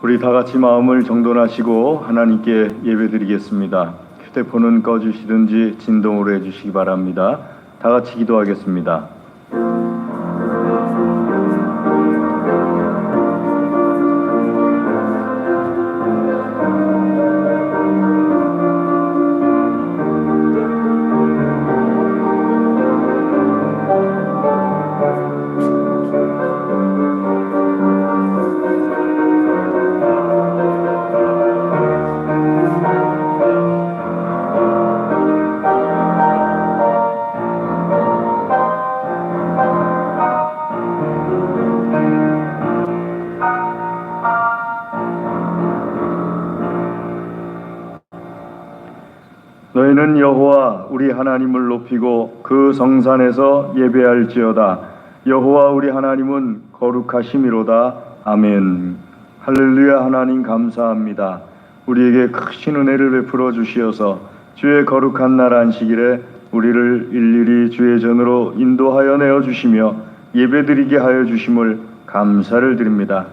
우리 다 같이 마음을 정돈하시고 하나님께 예배드리겠습니다. 휴대폰은 꺼주시든지 진동으로 해주시기 바랍니다. 다 같이 기도하겠습니다. 너희는 여호와 우리 하나님을 높이고 그 성산에서 예배할지어다. 여호와 우리 하나님은 거룩하심이로다. 아멘. 할렐루야. 하나님 감사합니다. 우리에게 크신 은혜를 베풀어 주시어서 주의 거룩한 날 안식일에 우리를 일일이 주의 전으로 인도하여 내어 주시며 예배드리게 하여 주심을 감사를 드립니다.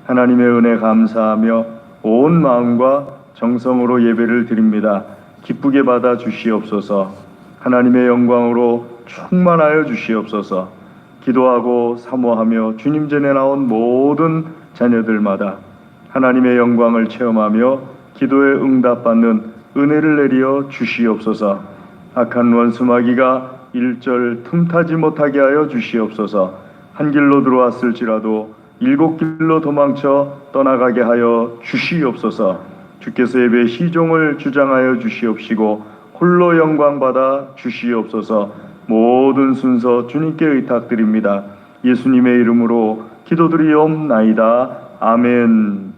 하나님의 은혜 감사하며 온 마음과 정성으로 예배를 드립니다. 기쁘게 받아 주시옵소서. 하나님의 영광으로 충만하여 주시옵소서. 기도하고 사모하며 주님 전에 나온 모든 자녀들마다 하나님의 영광을 체험하며 기도에 응답받는 은혜를 내려 주시옵소서. 악한 원수 마귀가 일절 틈타지 못하게 하여 주시옵소서. 한 길로 들어왔을지라도 일곱 길로 도망쳐 떠나가게 하여 주시옵소서. 주께서 예배 시종을 주장하여 주시옵시고 홀로 영광받아 주시옵소서. 모든 순서 주님께 의탁드립니다. 예수님의 이름으로 기도드리옵나이다. 아멘.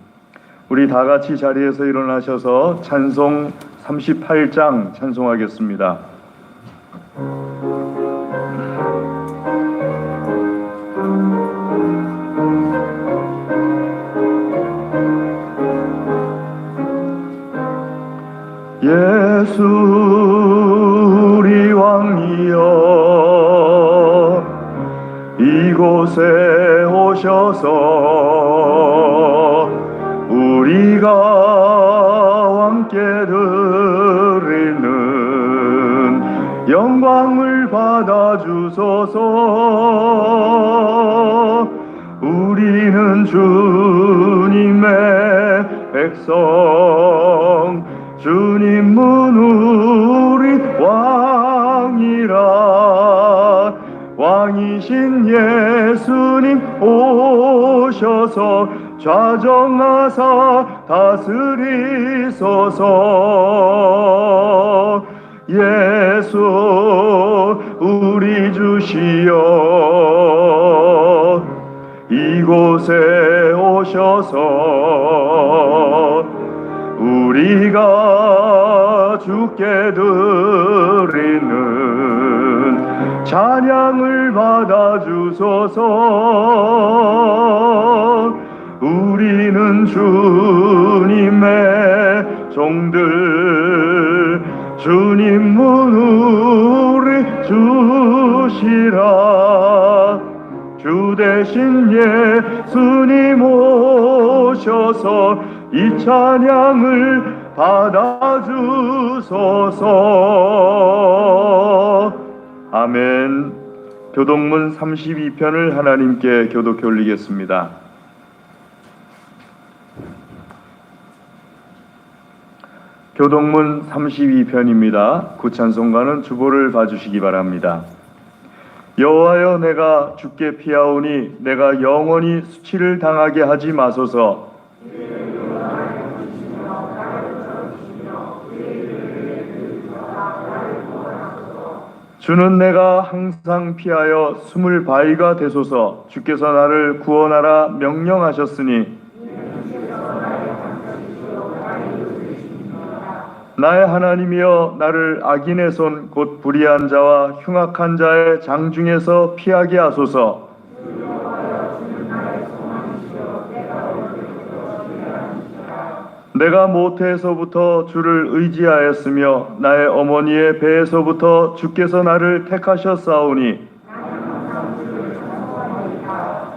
우리 다 같이 자리에서 일어나셔서 찬송 38장 찬송하겠습니다. 예수 우리 왕이여 이곳에 오셔서 우리가 함께 드리는 영광을 받아 주소서. 우리는 주님의 백성 주님은 우리 왕이라. 왕이신 예수님 오셔서 좌정하사 다스리소서. 예수 우리 주시여 이곳에 오셔서 우리가 주께 드리는 찬양을 받아 주소서. 우리는 주님의 종들 주님은 우리 주시라. 주 대신 예수님 오셔서 이 찬양을 받아 주소서. 아멘. 교독문 32편을 하나님께 교독해 올리겠습니다. 교독문 32편입니다. 구찬송가는 주보를 봐주시기 바랍니다. 여호와여 내가 주께 피하오니 내가 영원히 수치를 당하게 하지 마소서. 주는 내가 항상 피하여 숨을 바위가 되소서. 주께서 나를 구원하라 명령하셨으니 나의 하나님이여 나를 악인의 손 곧 불의한 자와 흉악한 자의 장중에서 피하게 하소서. 내가 모태에서부터 주를 의지하였으며 나의 어머니의 배에서부터 주께서 나를 택하셨사오니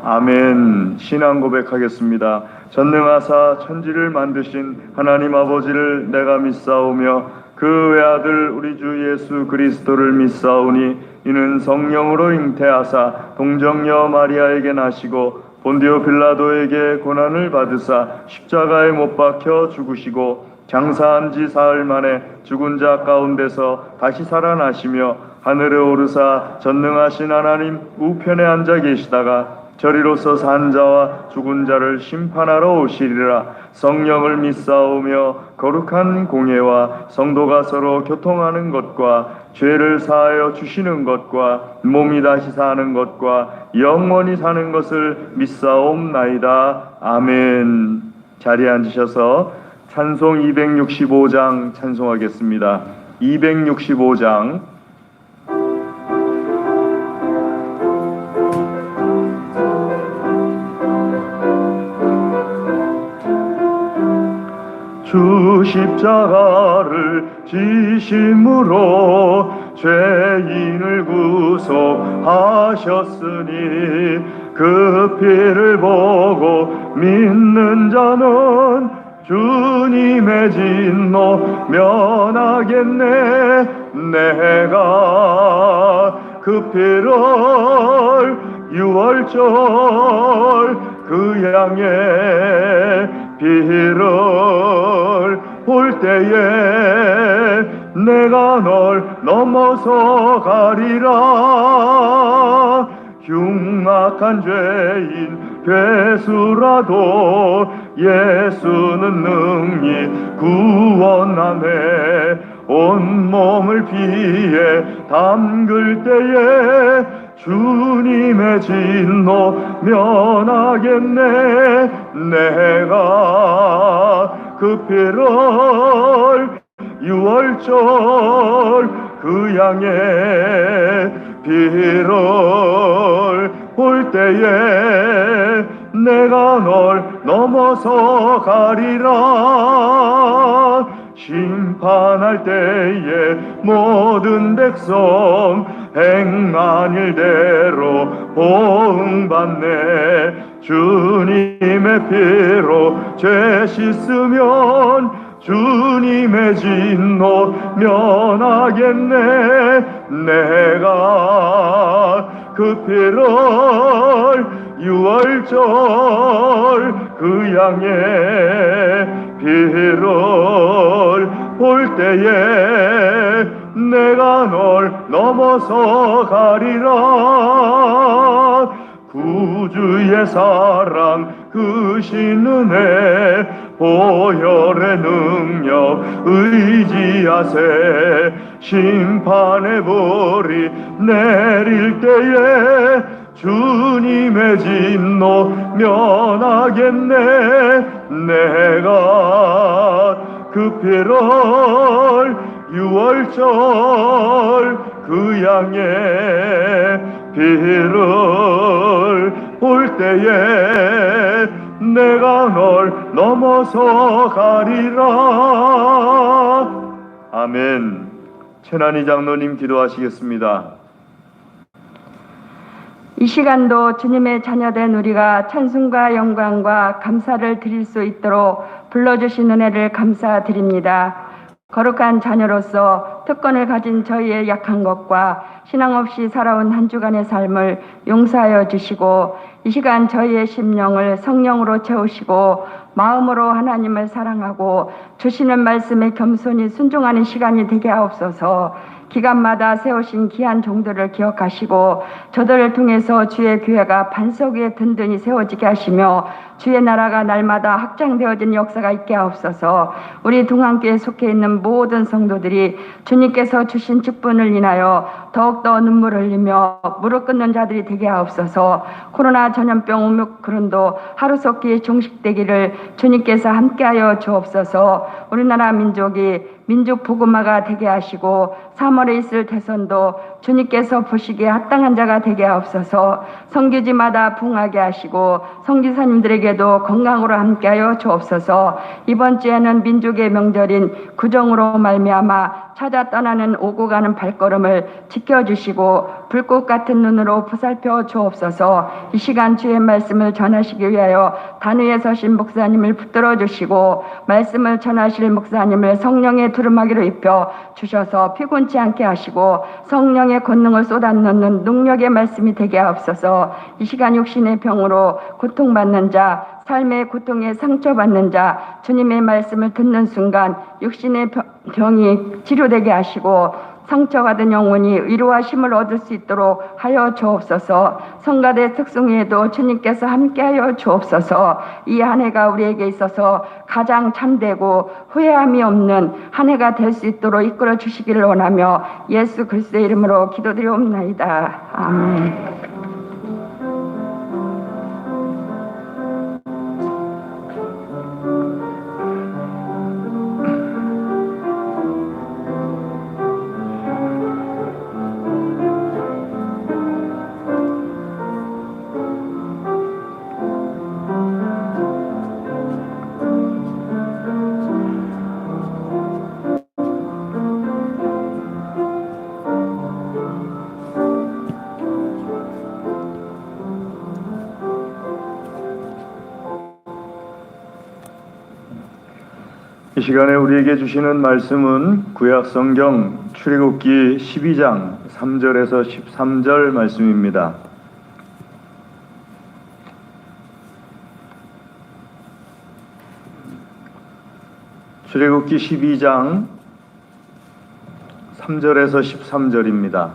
아멘. 신앙 고백하겠습니다. 전능하사 천지를 만드신 하나님 아버지를 내가 믿사오며 그 외아들 우리 주 예수 그리스도를 믿사오니 이는 성령으로 잉태하사 동정녀 마리아에게 나시고 본디오 빌라도에게 고난을 받으사 십자가에 못 박혀 죽으시고 장사한 지 사흘 만에 죽은 자 가운데서 다시 살아나시며 하늘에 오르사 전능하신 하나님 우편에 앉아 계시다가 저리로서 산 자와 죽은 자를 심판하러 오시리라. 성령을 믿사오며 거룩한 공예와 성도가 서로 교통하는 것과 죄를 사하여 주시는 것과 몸이 다시 사는 것과 영원히 사는 것을 믿사옵나이다. 아멘. 자리에 앉으셔서 찬송 265장 찬송하겠습니다. 265장 주 십자가를 지심으로 죄인을 구속하셨으니 그 피를 보고 믿는 자는 주님의 진노 면하겠네. 내가 그 피를 유월절 그 양의 피를 볼 때에 내가 널 넘어서 가리라. 흉악한 죄인 괴수라도 예수는 능히 구원하네. 온몸을 피에 담글 때에 주님의 진노 면하겠네. 내가 그 피를 유월절 그 양의 피를 볼 때에 내가 널 넘어서 가리라. 심판할 때에 모든 백성 행한 일대로 보응받네. 주님의 피로 죄 씻으면 주님의 진노 면하겠네. 내가 그 피를 유월절 그 양의 피를 볼 때에 내가 널 넘어서 가리라. 구주의 사랑 그 신은혜 보혈의 능력 의지하세. 심판의 불이 내릴 때에 주님의 진노 면하겠네. 내가 그 피를 유월절 그 양의 피를 볼 때에 내가 널 넘어서 가리라. 아멘. 최난희 장로님 기도하시겠습니다. 이 시간도 주님의 자녀된 우리가 찬송과 영광과 감사를 드릴 수 있도록 불러주신 은혜를 감사드립니다. 거룩한 자녀로서 특권을 가진 저희의 약한 것과 신앙 없이 살아온 한 주간의 삶을 용서하여 주시고 이 시간 저희의 심령을 성령으로 채우시고 마음으로 하나님을 사랑하고 주시는 말씀에 겸손히 순종하는 시간이 되게 하옵소서. 기간마다 세우신 귀한 종들을 기억하시고 저들을 통해서 주의 교회가 반석 위에 든든히 세워지게 하시며 주의 나라가 날마다 확장되어진 역사가 있게 하옵소서. 우리 동안교회에 속해 있는 모든 성도들이 주님께서 주신 직분을 인하여 더욱더 눈물을 흘리며 무릎 꿇는 자들이 되게 하옵소서. 코로나 전염병 오미크론도 하루속히 종식되기를 주님께서 함께하여 주옵소서. 우리나라 민족이 민족 복음화가 되게 하시고 3월에 있을 대선도 주님께서 보시기에 합당한 자가 되게 하옵소서. 선교지마다 부흥하게 하시고 선교사님들에게도 건강으로 함께하여 주옵소서. 이번 주에는 민족의 명절인 구정으로 말미암아 찾아 떠나는 오고 가는 발걸음을 지켜주시고 불꽃 같은 눈으로 보살펴 주옵소서. 이 시간 주의 말씀을 전하시기 위하여 단위에 서신 목사님을 붙들어 주시고 말씀을 전하실 목사님을 성령의 두루마기로 입혀 주셔서 피곤치 않게 하시고 성령의 권능을 쏟아넣는 능력의 말씀이 되게 하옵소서. 이 시간 육신의 병으로 고통받는 자, 삶의 고통에 상처받는 자, 주님의 말씀을 듣는 순간 육신의 병이 치료되게 하시고 상처받은 영혼이 위로와 힘을 얻을 수 있도록 하여 주옵소서. 성가대 특송에도 주님께서 함께하여 주옵소서. 이 한 해가 우리에게 있어서 가장 참되고 후회함이 없는 한 해가 될 수 있도록 이끌어 주시기를 원하며 예수 그리스도의 이름으로 기도드리옵나이다. 아멘. 이 시간에 우리에게 주시는 말씀은 구약 성경 출애굽기 12장 3절에서 13절 말씀입니다. 출애굽기 12장 3절에서 13절입니다.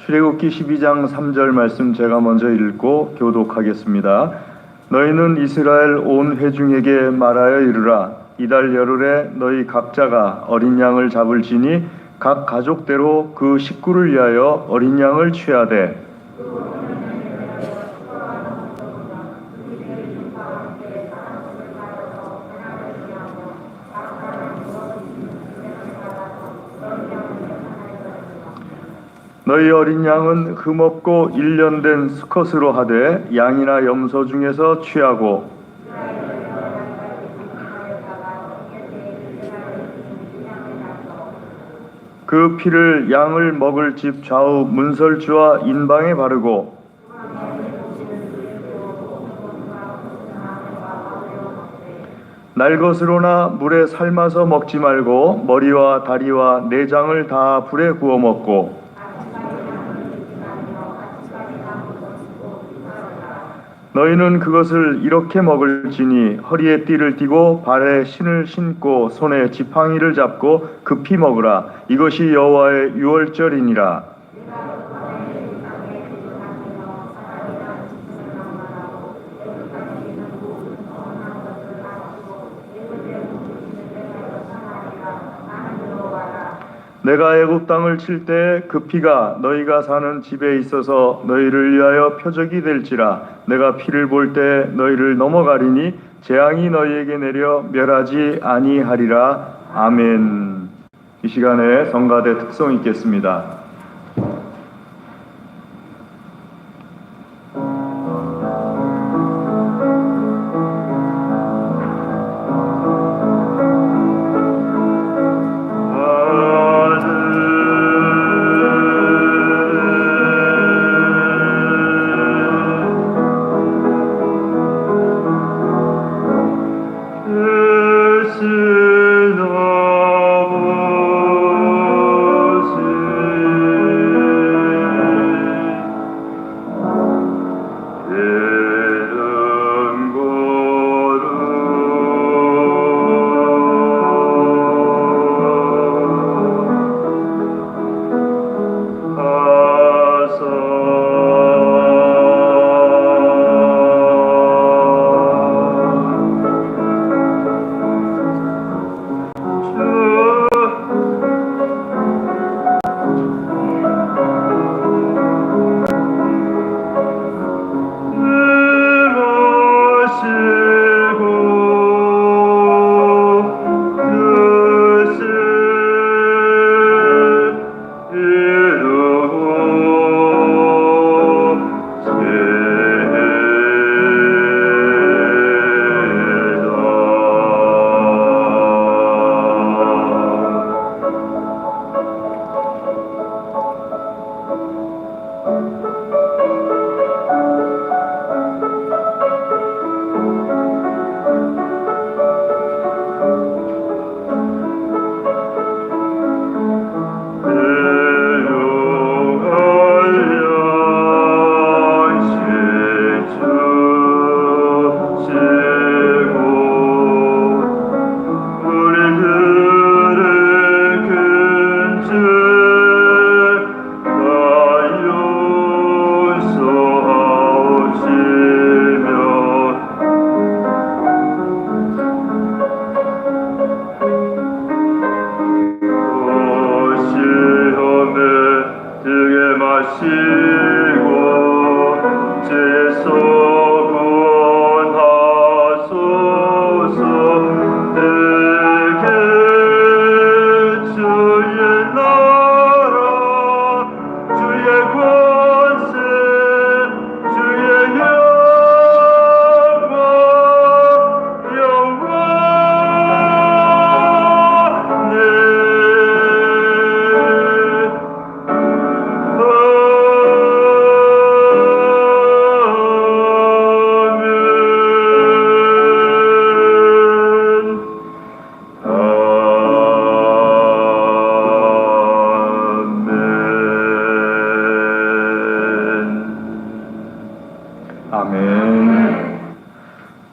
출애굽기 12장 3절 말씀 제가 먼저 읽고 교독하겠습니다. 너희는 이스라엘 온 회중에게 말하여 이르라. 이달 열흘에 너희 각자가 어린 양을 잡을지니 각 가족대로 그 식구를 위하여 어린 양을 취하되 너희 어린 양은 흠없고 1년 된 수컷으로 하되 양이나 염소 중에서 취하고 그 피를 양을 먹을 집 좌우 문설주와 인방에 바르고 날 것으로나 물에 삶아서 먹지 말고 머리와 다리와 내장을 다 불에 구워 먹고 너희는 그것을 이렇게 먹을지니 허리에 띠를 띠고 발에 신을 신고 손에 지팡이를 잡고 급히 먹으라. 이것이 여호와의 유월절이니라. 내가 애굽 땅을 칠 때 그 피가 너희가 사는 집에 있어서 너희를 위하여 표적이 될지라. 내가 피를 볼 때 너희를 넘어가리니 재앙이 너희에게 내려 멸하지 아니하리라. 아멘. 이 시간에 성가대 특송 있겠습니다. 신 아버지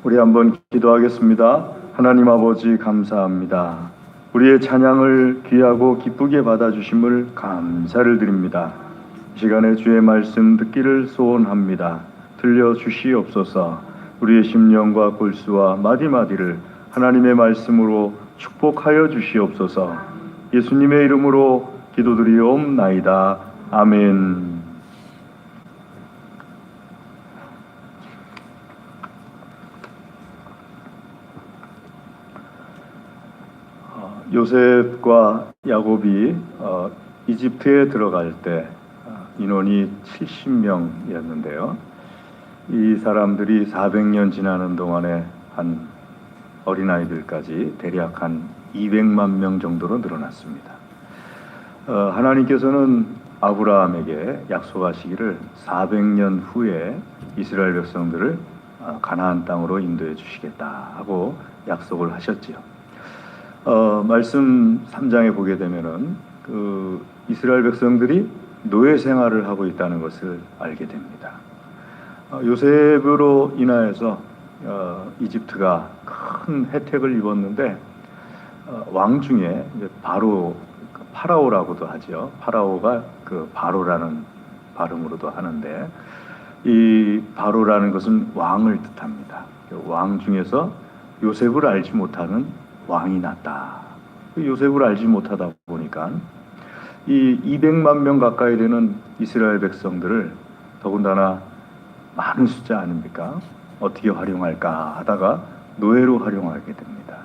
우리 한번 기도하겠습니다. 하나님 아버지 감사합니다. 우리의 찬양을 귀하고 기쁘게 받아주심을 감사를 드립니다. 이 시간에 주의 말씀 듣기를 소원합니다. 들려주시옵소서. 우리의 심령과 골수와 마디마디를 하나님의 말씀으로 축복하여 주시옵소서. 예수님의 이름으로 기도드리옵나이다. 아멘. 요셉과 야곱이 이집트에 들어갈 때 인원이 70명이었는데요. 이 사람들이 400년 지나는 동안에 한 어린아이들까지 대략 한 200만 명 정도로 늘어났습니다. 하나님께서는 아브라함에게 약속하시기를 400년 후에 이스라엘 백성들을 가나안 땅으로 인도해 주시겠다 하고 약속을 하셨지요. 말씀 3장에 보게 되면은 그 이스라엘 백성들이 노예 생활을 하고 있다는 것을 알게 됩니다. 요셉으로 인하여서 이집트가 큰 혜택을 입었는데 왕 중에 바로 파라오라고도 하죠. 파라오가 그 바로라는 발음으로도 하는데 이 바로라는 것은 왕을 뜻합니다. 왕 중에서 요셉을 알지 못하는 왕이 났다. 요셉을 알지 못하다 보니까 이 200만 명 가까이 되는 이스라엘 백성들을 더군다나 많은 숫자 아닙니까? 어떻게 활용할까 하다가 노예로 활용하게 됩니다.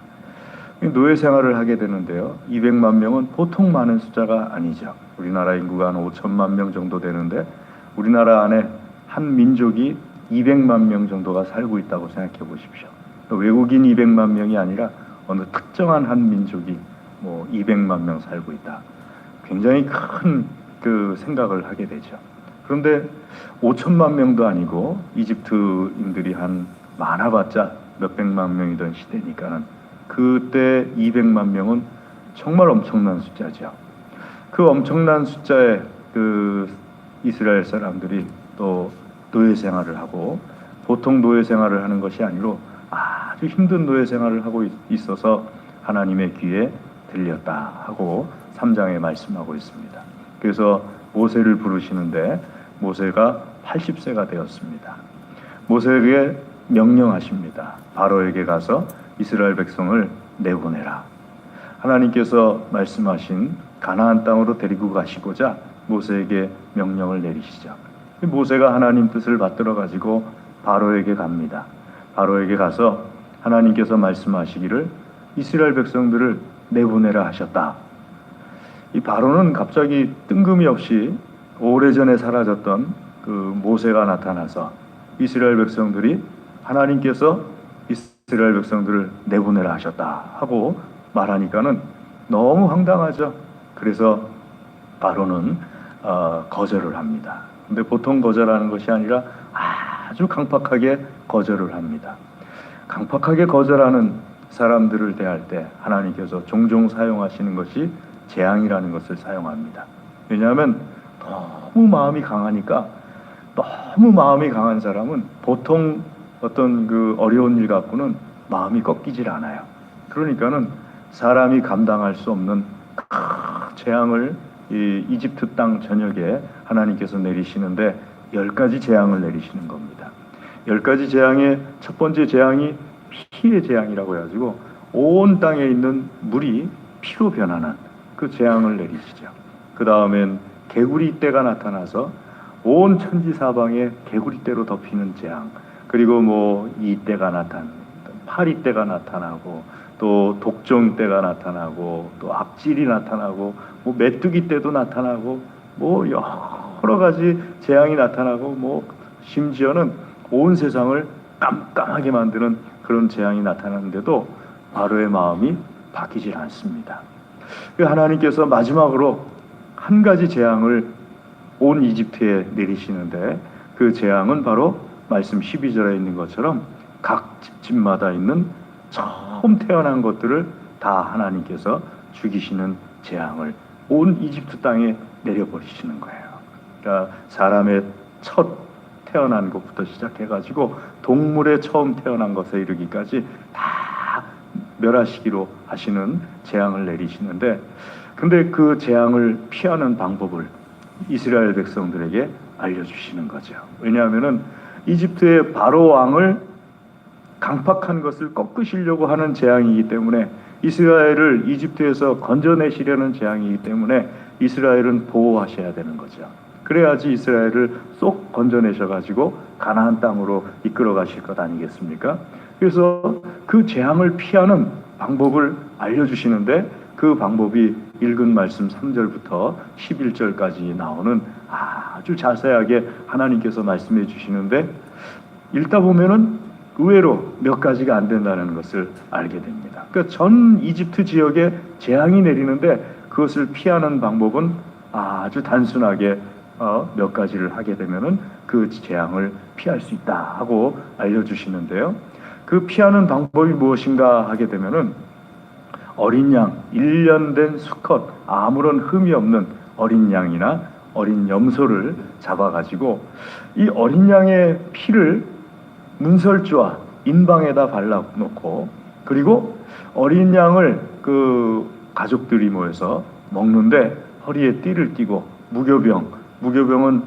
노예 생활을 하게 되는데요. 200만 명은 보통 많은 숫자가 아니죠. 우리나라 인구가 한 5천만 명 정도 되는데 우리나라 안에 한 민족이 200만 명 정도가 살고 있다고 생각해 보십시오. 외국인 200만 명이 아니라 어느 특정한 한 민족이 뭐 200만 명 살고 있다. 굉장히 큰 그 생각을 하게 되죠. 그런데 5천만 명도 아니고 이집트인들이 한 많아봤자 몇백만 명이던 시대니까는 그때 200만 명은 정말 엄청난 숫자죠. 그 엄청난 숫자의 그 이스라엘 사람들이 또 노예 생활을 하고 보통 노예 생활을 하는 것이 아니로 아주 힘든 노예 생활을 하고 있어서 하나님의 귀에 들렸다 하고 3장에 말씀하고 있습니다. 그래서 모세를 부르시는데 모세가 80세가 되었습니다. 모세에게 명령하십니다. 바로에게 가서 이스라엘 백성을 내보내라. 하나님께서 말씀하신 가나안 땅으로 데리고 가시고자 모세에게 명령을 내리시죠. 모세가 하나님 뜻을 받들어 가지고 바로에게 갑니다. 바로에게 가서 하나님께서 말씀하시기를 이스라엘 백성들을 내보내라 하셨다. 이 바로는 갑자기 뜬금없이 오래전에 사라졌던 그 모세가 나타나서 이스라엘 백성들이 하나님께서 이스라엘 백성들을 내보내라 하셨다 하고 말하니까는 너무 황당하죠. 그래서 바로는 거절을 합니다. 근데 보통 거절하는 것이 아니라 아주 강팍하게 거절을 합니다. 강팍하게 거절하는 사람들을 대할 때 하나님께서 종종 사용하시는 것이 재앙이라는 것을 사용합니다. 왜냐하면 너무 마음이 강하니까, 너무 마음이 강한 사람은 보통 어떤 그 어려운 일 갖고는 마음이 꺾이질 않아요. 그러니까는 사람이 감당할 수 없는 큰 재앙을 이 이집트 땅 전역에 하나님께서 내리시는데 10가지 재앙을 내리시는 겁니다. 10가지 재앙의 첫 번째 재앙이 피의 재앙이라고 해가지고 온 땅에 있는 물이 피로 변하는 그 재앙을 내리시죠. 그 다음엔 개구리 떼가 나타나서 온 천지 사방에 개구리 떼로 덮이는 재앙, 그리고 뭐 이떼가 파리 떼가 나타나고, 또 독종 떼가 나타나고, 또 악질이 나타나고, 뭐 메뚜기 떼도 나타나고, 뭐 여러 가지 재앙이 나타나고, 뭐 심지어는 온 세상을 깜깜하게 만드는 그런 재앙이 나타나는데도 바로의 마음이 바뀌질 않습니다. 하나님께서 마지막으로 한 가지 재앙을 온 이집트에 내리시는데, 그 재앙은 바로 말씀 12절에 있는 것처럼 각 집집마다 있는 처음 태어난 것들을 다 하나님께서 죽이시는 재앙을 온 이집트 땅에 내려버리시는 거예요. 그러니까 사람의 첫 태어난 것부터 시작해가지고 동물의 처음 태어난 것에 이르기까지 다 멸하시기로 하시는 재앙을 내리시는데, 근데 그 재앙을 피하는 방법을 이스라엘 백성들에게 알려주시는 거죠. 왜냐하면은 이집트의 바로 왕을 강팍한 것을 꺾으시려고 하는 재앙이기 때문에, 이스라엘을 이집트에서 건져내시려는 재앙이기 때문에 이스라엘은 보호하셔야 되는 거죠. 그래야지 이스라엘을 쏙 건져내셔가지고 가나안 땅으로 이끌어 가실 것 아니겠습니까? 그래서 그 재앙을 피하는 방법을 알려주시는데, 그 방법이 읽은 말씀 3절부터 11절까지 나오는 아주 자세하게 하나님께서 말씀해 주시는데, 읽다 보면은 의외로 몇 가지가 안 된다는 것을 알게 됩니다. 그러니까 전 이집트 지역에 재앙이 내리는데 그것을 피하는 방법은 아주 단순하게 몇 가지를 하게 되면은 그 재앙을 피할 수 있다 하고 알려주시는데요. 그 피하는 방법이 무엇인가 하게 되면은 어린 양, 1년 된 수컷, 아무런 흠이 없는 어린 양이나 어린 염소를 잡아가지고 이 어린 양의 피를 문설주와 인방에다 발라놓고, 그리고 어린 양을 그 가족들이 모여서 먹는데 허리에 띠를 띠고, 무교병은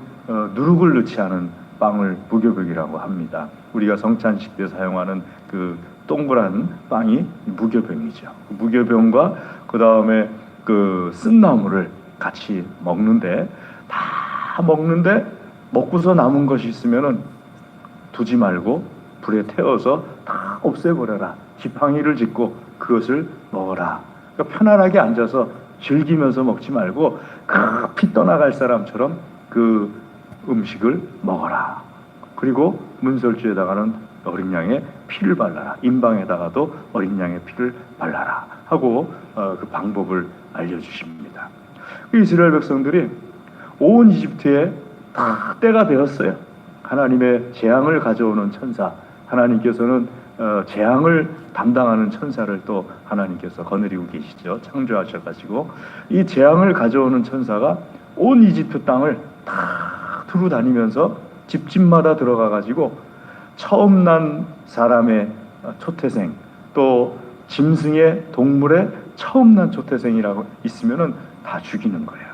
누룩을 넣지 않은 빵을 무교병이라고 합니다. 우리가 성찬식 때 사용하는 그 동그란 빵이 무교병이죠. 무교병과 그 다음에 그 쓴나물을 같이 먹는데, 다 먹는데 먹고서 남은 것이 있으면은 두지 말고 불에 태워서 다 없애버려라. 지팡이를 짚고 그것을 먹어라. 그러니까 편안하게 앉아서 즐기면서 먹지 말고 급히 떠나갈 사람처럼 그 음식을 먹어라. 그리고 문설주에다가는 어린 양의 피를 발라라. 인방에다가도 어린 양의 피를 발라라 하고 그 방법을 알려주십니다. 이스라엘 백성들이 온 이집트에 다 때가 되었어요. 하나님의 재앙을 가져오는 천사, 하나님께서는 재앙을 담당하는 천사를 또 하나님께서 거느리고 계시죠. 창조하셔가지고 이 재앙을 가져오는 천사가 온 이집트 땅을 다 두루 다니면서 집집마다 들어가가지고 처음 난 사람의 초태생, 또 짐승의 동물의 처음 난 초태생이라고 있으면은 다 죽이는 거예요.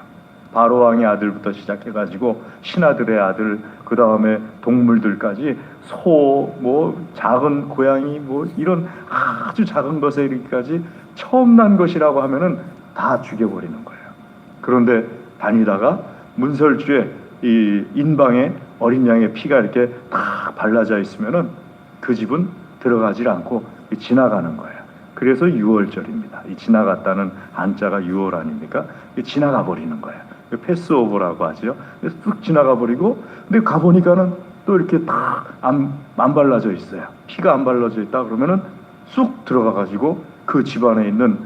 바로 왕의 아들부터 시작해가지고 신하들의 아들, 그 다음에 동물들까지 소, 뭐 작은 고양이, 뭐 이런 아주 작은 것에 이르기까지 처음 난 것이라고 하면은 다 죽여버리는 거예요. 그런데 다니다가 문설주에 이 인방에 어린 양의 피가 이렇게 다 발라져 있으면은 그 집은 들어가질 않고 지나가는 거예요. 그래서 6월절입니다. 이 지나갔다는 한자가 6월 아닙니까? 지나가 버리는 거예요. 패스오버라고 하죠. 그래서 뚝 지나가 버리고, 근데 가보니까는 또 이렇게 다 안 발라져 있어요. 피가 안 발라져 있다 그러면은 쑥 들어가 가지고 그 집안에 있는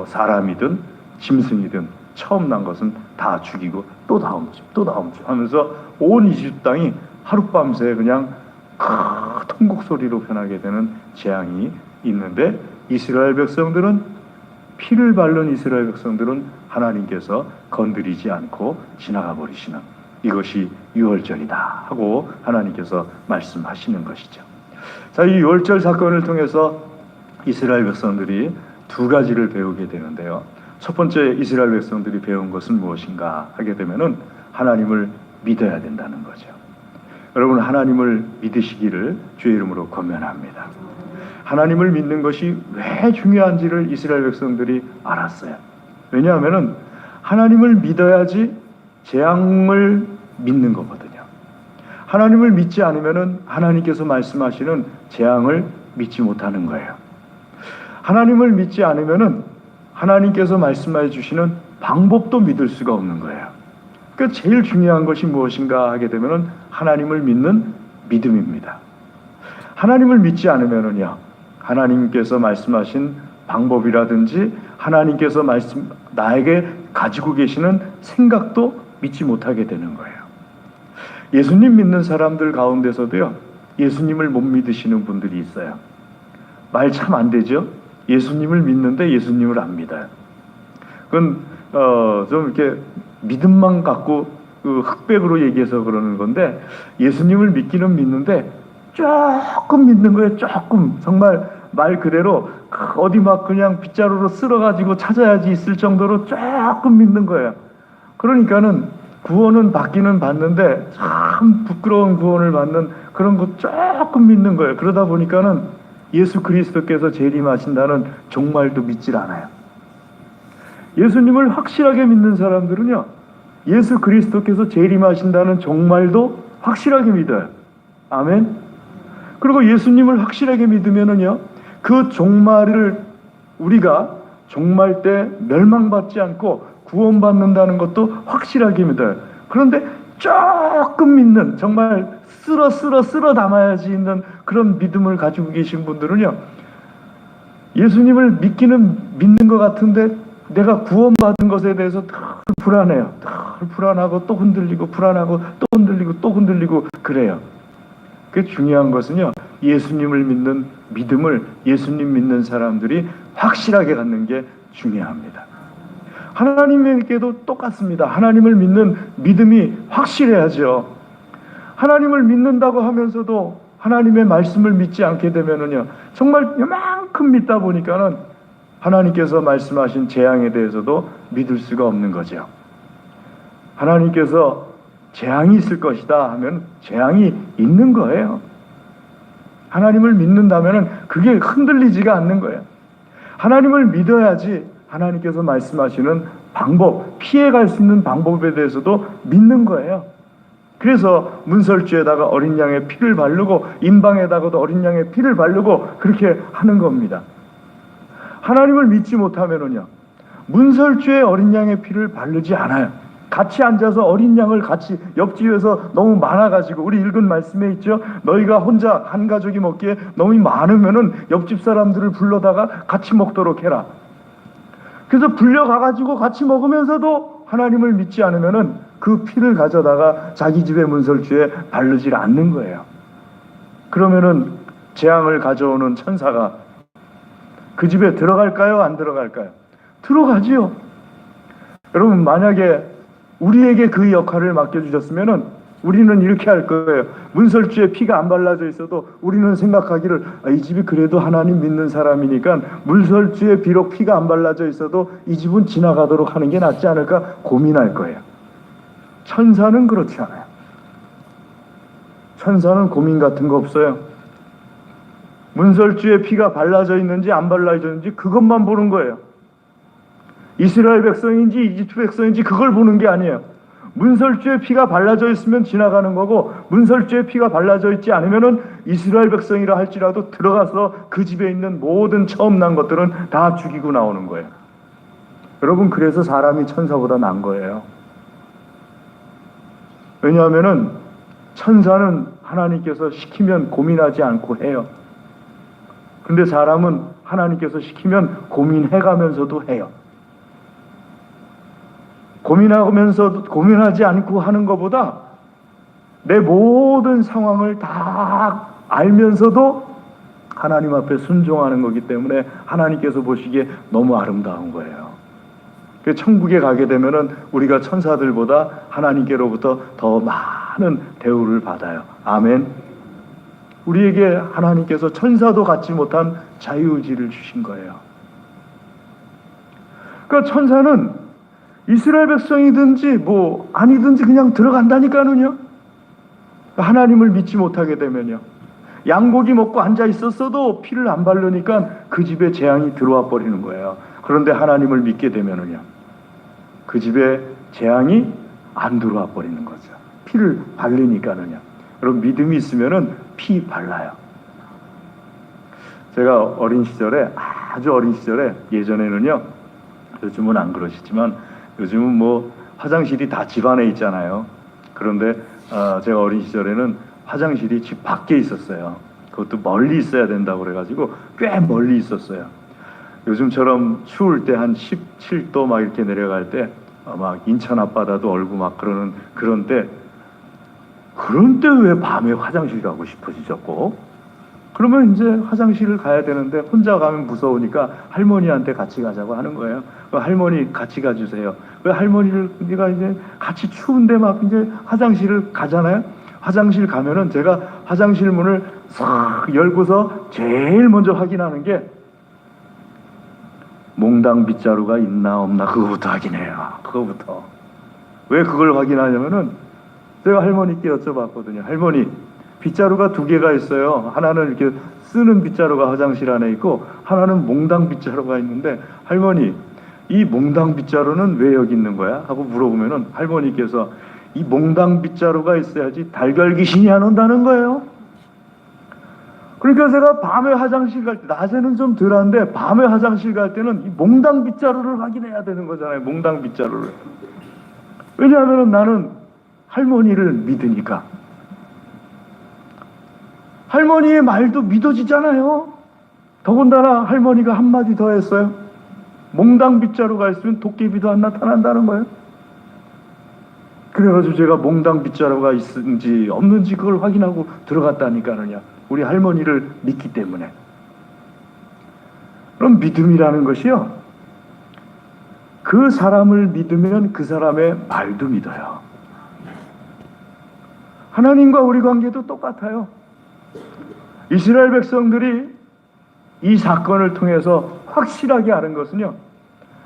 사람이든 짐승이든 처음 난 것은 다 죽이고 또 다음 집, 또 다음 집 하면서 온 이집트 땅이 하룻밤새 그냥 통곡 소리로 변하게 되는 재앙이 있는데, 이스라엘 백성들은, 피를 바른 이스라엘 백성들은 하나님께서 건드리지 않고 지나가 버리시는, 이것이 유월절이다 하고 하나님께서 말씀하시는 것이죠. 자, 이 유월절 사건을 통해서 이스라엘 백성들이 두 가지를 배우게 되는데요. 첫 번째 이스라엘 백성들이 배운 것은 무엇인가 하게 되면은 하나님을 믿어야 된다는 거죠. 여러분, 하나님을 믿으시기를 주의 이름으로 권면합니다. 하나님을 믿는 것이 왜 중요한지를 이스라엘 백성들이 알았어요. 왜냐하면은 하나님을 믿어야지 재앙을 믿는 거거든요. 하나님을 믿지 않으면은 하나님께서 말씀하시는 재앙을 믿지 못하는 거예요. 하나님을 믿지 않으면은 하나님께서 말씀해 주시는 방법도 믿을 수가 없는 거예요. 그러니까 제일 중요한 것이 무엇인가 하게 되면은 하나님을 믿는 믿음입니다. 하나님을 믿지 않으면은요, 하나님께서 말씀하신 방법이라든지 하나님께서 나에게 가지고 계시는 생각도 믿지 못하게 되는 거예요. 예수님 믿는 사람들 가운데서도요, 예수님을 못 믿으시는 분들이 있어요. 말 참 안 되죠? 예수님을 믿는데 예수님을 안 믿어요. 그건 좀 이렇게 믿음만 갖고 흑백으로 얘기해서 그러는 건데, 예수님을 믿기는 믿는데 조금 믿는 거예요. 조금. 정말 말 그대로 어디 막 그냥 빗자루로 쓸어가지고 찾아야지 있을 정도로 조금 믿는 거예요. 그러니까는 구원은 받기는 받는데 참 부끄러운 구원을 받는 그런 거 조금 믿는 거예요. 그러다 보니까는 예수 그리스도께서 재림하신다는 종말도 믿질 않아요. 예수님을 확실하게 믿는 사람들은요, 예수 그리스도께서 재림하신다는 종말도 확실하게 믿어요. 아멘. 그리고 예수님을 확실하게 믿으면은요, 그 종말을 우리가 종말 때 멸망받지 않고 구원받는다는 것도 확실하게 믿어요. 그런데 조금 믿는, 정말 쓸어 담아야지 있는 그런 믿음을 가지고 계신 분들은요, 예수님을 믿는 것 같은데 내가 구원받은 것에 대해서 늘 불안해요. 늘 불안하고 또 흔들리고, 불안하고 또 흔들리고 또 흔들리고 그래요. 그 중요한 것은요, 예수님을 믿는 믿음을 예수님 믿는 사람들이 확실하게 갖는 게 중요합니다. 하나님에게도 똑같습니다. 하나님을 믿는 믿음이 확실해야죠. 하나님을 믿는다고 하면서도 하나님의 말씀을 믿지 않게 되면은요, 정말 요만큼 믿다 보니까는 하나님께서 말씀하신 재앙에 대해서도 믿을 수가 없는 거죠. 하나님께서 재앙이 있을 것이다 하면 재앙이 있는 거예요. 하나님을 믿는다면은 그게 흔들리지가 않는 거예요. 하나님을 믿어야지 하나님께서 말씀하시는 방법, 피해갈 수 있는 방법에 대해서도 믿는 거예요. 그래서 문설주에다가 어린 양의 피를 바르고 임방에다가도 어린 양의 피를 바르고 그렇게 하는 겁니다. 하나님을 믿지 못하면은요, 문설주에 어린 양의 피를 바르지 않아요. 같이 앉아서 어린 양을 같이, 옆집에서 너무 많아가지고, 우리 읽은 말씀에 있죠, 너희가 혼자 한 가족이 먹기에 너무 많으면은 옆집 사람들을 불러다가 같이 먹도록 해라. 그래서 불려가가지고 같이 먹으면서도 하나님을 믿지 않으면은 그 피를 가져다가 자기 집의 문설주에 바르지 않는 거예요. 그러면은 재앙을 가져오는 천사가 그 집에 들어갈까요? 안 들어갈까요? 들어가지요. 여러분, 만약에 우리에게 그 역할을 맡겨주셨으면은 우리는 이렇게 할 거예요. 문설주에 피가 안 발라져 있어도 우리는 생각하기를, 이 집이 그래도 하나님 믿는 사람이니까 문설주에 비록 피가 안 발라져 있어도 이 집은 지나가도록 하는 게 낫지 않을까 고민할 거예요. 천사는 그렇지 않아요. 천사는 고민 같은 거 없어요. 문설주에 피가 발라져 있는지 안 발라져 있는지 그것만 보는 거예요. 이스라엘 백성인지 이집트 백성인지 그걸 보는 게 아니에요. 문설주에 피가 발라져 있으면 지나가는 거고, 문설주에 피가 발라져 있지 않으면은 이스라엘 백성이라 할지라도 들어가서 그 집에 있는 모든 처음 난 것들은 다 죽이고 나오는 거예요. 여러분, 그래서 사람이 천사보다 난 거예요. 왜냐하면은 천사는 하나님께서 시키면 고민하지 않고 해요. 근데 사람은 하나님께서 시키면 고민해가면서도 해요. 고민하지 않고 하는 것보다 내 모든 상황을 다 알면서도 하나님 앞에 순종하는 거기 때문에 하나님께서 보시기에 너무 아름다운 거예요. 천국에 가게 되면은 우리가 천사들보다 하나님께로부터 더 많은 대우를 받아요. 아멘. 우리에게 하나님께서 천사도 갖지 못한 자유의지를 주신 거예요. 그러니까 천사는 이스라엘 백성이든지 뭐 아니든지 그냥 들어간다니까는요. 하나님을 믿지 못하게 되면요. 양고기 먹고 앉아 있었어도 피를 안 바르니까 그 집에 재앙이 들어와 버리는 거예요. 그런데 하나님을 믿게 되면은요. 그 집에 재앙이 안 들어와 버리는 거죠. 피를 바르니까는요. 여러분 믿음이 있으면은 피 발라요. 제가 어린 시절에 아주 어린 시절에 예전에는요. 요즘은 안 그러시지만 요즘은 뭐 화장실이 다 집 안에 있잖아요. 그런데 제가 어린 시절에는 화장실이 집 밖에 있었어요. 그것도 멀리 있어야 된다고 그래가지고 꽤 멀리 있었어요. 요즘처럼 추울 때 한 17도 막 이렇게 내려갈 때 막 인천 앞바다도 얼고 막 그런 때 왜 밤에 화장실 가고 싶어지죠? 꼭? 그러면 이제 화장실을 가야 되는데 혼자 가면 무서우니까 할머니한테 같이 가자고 하는 거예요. 할머니 같이 가주세요. 할머니가 이제 같이 추운데 막 이제 화장실을 가잖아요. 화장실 가면은 제가 화장실 문을 싹 열고서 제일 먼저 확인하는 게 몽당 빗자루가 있나 없나 그거부터 확인해요. 그거부터. 왜 그걸 확인하냐면은 제가 할머니께 여쭤봤거든요. 할머니, 빗자루가 두 개가 있어요. 하나는 이렇게 쓰는 빗자루가 화장실 안에 있고 하나는 몽당 빗자루가 있는데 할머니, 이 몽당 빗자루는 왜 여기 있는 거야? 하고 물어보면은 할머니께서 이 몽당 빗자루가 있어야지 달걀 귀신이 안 온다는 거예요. 그러니까 제가 밤에 화장실 갈 때, 낮에는 좀 덜한데 밤에 화장실 갈 때는 이 몽당 빗자루를 확인해야 되는 거잖아요. 몽당 빗자루를. 왜냐하면 나는 할머니를 믿으니까. 할머니의 말도 믿어지잖아요. 더군다나 할머니가 한마디 더 했어요. 몽당 빗자루가 있으면 도깨비도 안 나타난다는 거예요. 그래가지고 제가 몽당 빗자루가 있는지 없는지 그걸 확인하고 들어갔다니까는요. 우리 할머니를 믿기 때문에. 그럼 믿음이라는 것이요. 그 사람을 믿으면 그 사람의 말도 믿어요. 하나님과 우리 관계도 똑같아요. 이스라엘 백성들이 이 사건을 통해서 확실하게 아는 것은요.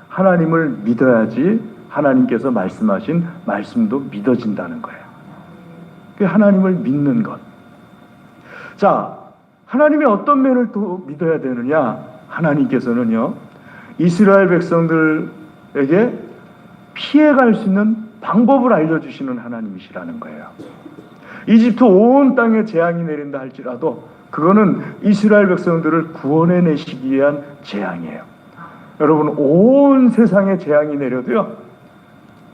하나님을 믿어야지 하나님께서 말씀하신 말씀도 믿어진다는 거예요. 그 하나님을 믿는 것. 자, 하나님의 어떤 면을 또 믿어야 되느냐? 하나님께서는요. 이스라엘 백성들에게 피해갈 수 있는 방법을 알려주시는 하나님이시라는 거예요. 이집트 온 땅에 재앙이 내린다 할지라도 그거는 이스라엘 백성들을 구원해 내시기 위한 재앙이에요. 여러분 온 세상에 재앙이 내려도요.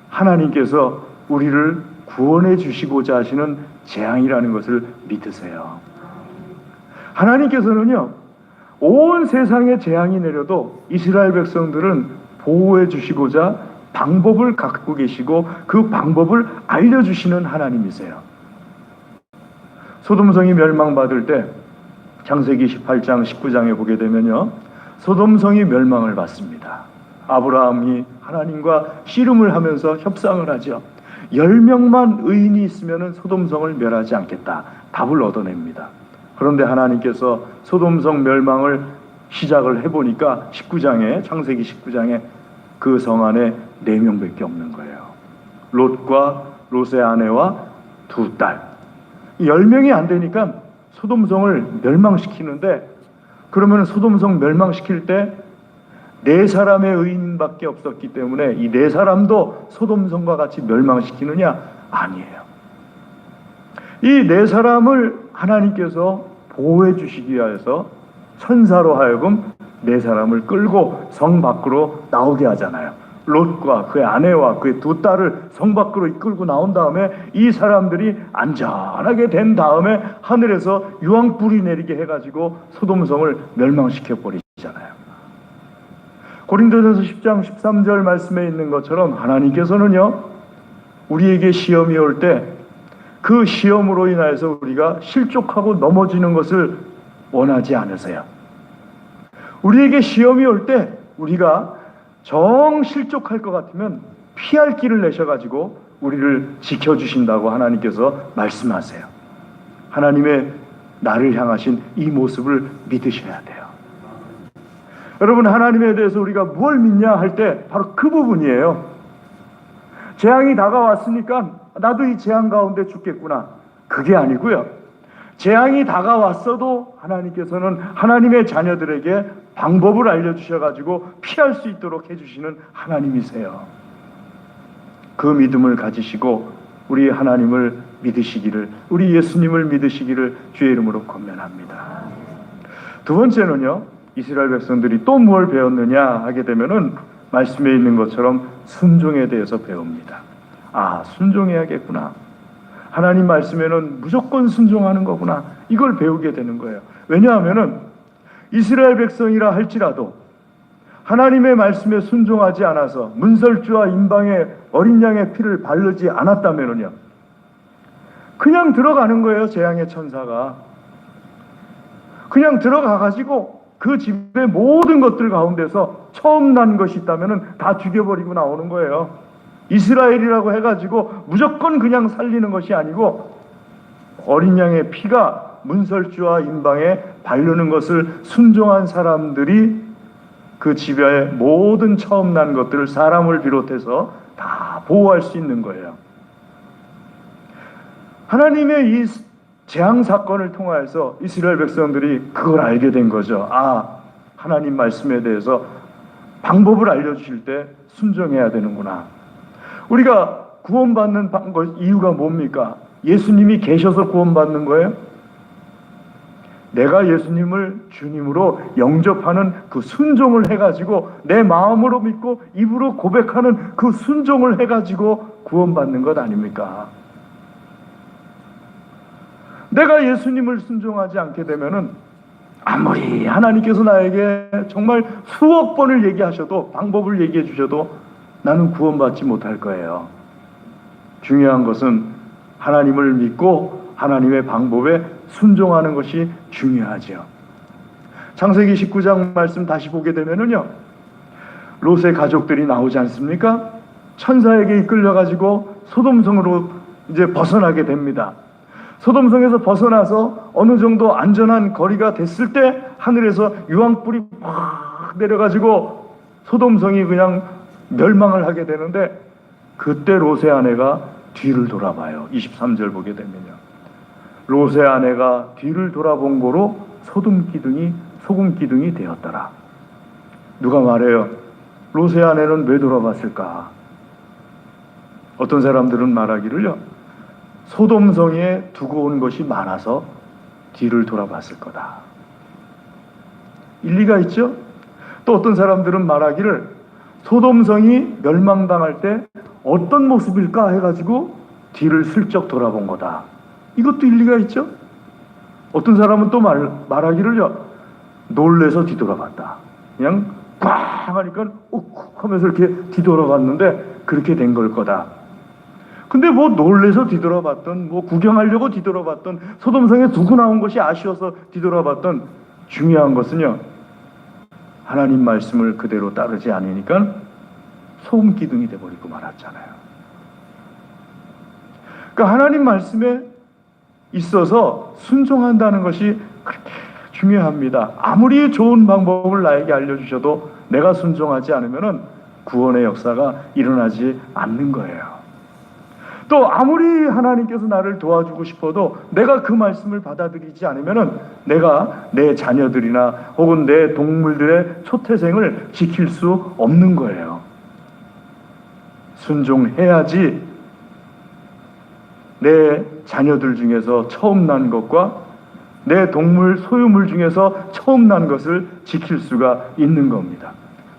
하나님께서 우리를 구원해 주시고자 하시는 재앙이라는 것을 믿으세요. 하나님께서는요. 온 세상에 재앙이 내려도 이스라엘 백성들은 보호해 주시고자 방법을 갖고 계시고 그 방법을 알려주시는 하나님이세요. 소돔성이 멸망받을 때 창세기 18장 19장에 보게 되면요. 소돔성이 멸망을 받습니다. 아브라함이 하나님과 씨름을 하면서 협상을 하죠. 10명만 의인이 있으면 소돔성을 멸하지 않겠다. 답을 얻어냅니다. 그런데 하나님께서 소돔성 멸망을 시작을 해보니까 19장에 창세기 19장에 그 성 안에 4명밖에 없는 거예요. 롯과 롯의 아내와 2딸. 10명이 안 되니까 소돔성을 멸망시키는데 그러면 소돔성 멸망시킬 때 4사람의 의인밖에 없었기 때문에 이 4사람도 소돔성과 같이 멸망시키느냐? 아니에요. 이 4사람을 하나님께서 보호해 주시기 위해서 천사로 하여금 4사람을 끌고 성 밖으로 나오게 하잖아요. 롯과 그의 아내와 그의 2딸을 성 밖으로 이끌고 나온 다음에 이 사람들이 안전하게 된 다음에 하늘에서 유황불이 내리게 해가지고 소돔성을 멸망시켜 버리잖아요. 고린도전서 10장 13절 말씀에 있는 것처럼 하나님께서는요, 우리에게 시험이 올 때 그 시험으로 인하여서 우리가 실족하고 넘어지는 것을 원하지 않으세요. 우리에게 시험이 올 때 우리가 정 실족할 것 같으면 피할 길을 내셔가지고 우리를 지켜주신다고 하나님께서 말씀하세요. 하나님의 나를 향하신 이 모습을 믿으셔야 돼요. 여러분, 하나님에 대해서 우리가 뭘 믿냐 할 때 바로 그 부분이에요. 재앙이 다가왔으니까 나도 이 재앙 가운데 죽겠구나, 그게 아니고요. 재앙이 다가왔어도 하나님께서는 하나님의 자녀들에게 방법을 알려주셔가지고 피할 수 있도록 해주시는 하나님이세요. 그 믿음을 가지시고 우리 하나님을 믿으시기를, 우리 예수님을 믿으시기를 주의 이름으로 권면합니다. 두 번째는요, 이스라엘 백성들이 또 뭘 배웠느냐 하게 되면은 말씀에 있는 것처럼 순종에 대해서 배웁니다. 아, 순종해야겠구나. 하나님 말씀에는 무조건 순종하는 거구나. 이걸 배우게 되는 거예요. 왜냐하면은 이스라엘 백성이라 할지라도 하나님의 말씀에 순종하지 않아서 문설주와 임방의 어린 양의 피를 바르지 않았다면은요, 그냥 들어가는 거예요. 재앙의 천사가 그냥 들어가가지고 그 집의 모든 것들 가운데서 처음 난 것이 있다면은 다 죽여버리고 나오는 거예요. 이스라엘이라고 해가지고 무조건 그냥 살리는 것이 아니고 어린 양의 피가 문설주와 임방에 바르는 것을 순종한 사람들이 그 집의 모든 처음 난 것들을 사람을 비롯해서 다 보호할 수 있는 거예요. 하나님의 이 재앙 사건을 통하여서 이스라엘 백성들이 그걸 알게 된 거죠. 아, 하나님 말씀에 대해서 방법을 알려주실 때 순종해야 되는구나. 우리가 구원받는 이유가 뭡니까? 예수님이 계셔서 구원받는 거예요? 내가 예수님을 주님으로 영접하는 그 순종을 해가지고 내 마음으로 믿고 입으로 고백하는 그 순종을 해가지고 구원받는 것 아닙니까? 내가 예수님을 순종하지 않게 되면은 아무리 하나님께서 나에게 정말 수억 번을 얘기하셔도, 방법을 얘기해 주셔도 나는 구원받지 못할 거예요. 중요한 것은 하나님을 믿고 하나님의 방법에 순종하는 것이 중요하죠. 창세기 19장 말씀 다시 보게 되면은요, 롯의 가족들이 나오지 않습니까? 천사에게 이끌려가지고 소돔성으로 이제 벗어나게 됩니다. 소돔성에서 벗어나서 어느 정도 안전한 거리가 됐을 때 하늘에서 유황불이 확 내려가지고 소돔성이 그냥 멸망을 하게 되는데, 그때 롯의 아내가 뒤를 돌아봐요. 23절 보게 되면요, 롯의 아내가 뒤를 돌아본 거로 소금 기둥이 되었더라. 누가 말해요? 롯의 아내는 왜 돌아봤을까? 어떤 사람들은 말하기를요, 소돔성에 두고 온 것이 많아서 뒤를 돌아봤을 거다. 일리가 있죠? 또 어떤 사람들은 말하기를 소돔성이 멸망당할 때 어떤 모습일까 해가지고 뒤를 슬쩍 돌아본 거다. 이것도 일리가 있죠? 어떤 사람은 또 말하기를요, 놀래서 뒤돌아봤다. 그냥 꽝 하니까 욱 하면서 이렇게 뒤돌아봤는데 그렇게 된 걸 거다. 근데 뭐 놀래서 뒤돌아봤던, 뭐 구경하려고 뒤돌아봤던, 소돔성에 두고 나온 것이 아쉬워서 뒤돌아봤던, 중요한 것은요, 하나님 말씀을 그대로 따르지 않으니까 소금 기둥이 돼버리고 말았잖아요. 그러니까 하나님 말씀에 있어서 순종한다는 것이 그렇게 중요합니다. 아무리 좋은 방법을 나에게 알려주셔도 내가 순종하지 않으면 구원의 역사가 일어나지 않는 거예요. 또 아무리 하나님께서 나를 도와주고 싶어도 내가 그 말씀을 받아들이지 않으면 내가 내 자녀들이나 혹은 내 동물들의 초태생을 지킬 수 없는 거예요. 순종해야지 내 자녀들 중에서 처음 난 것과 내 동물 소유물 중에서 처음 난 것을 지킬 수가 있는 겁니다.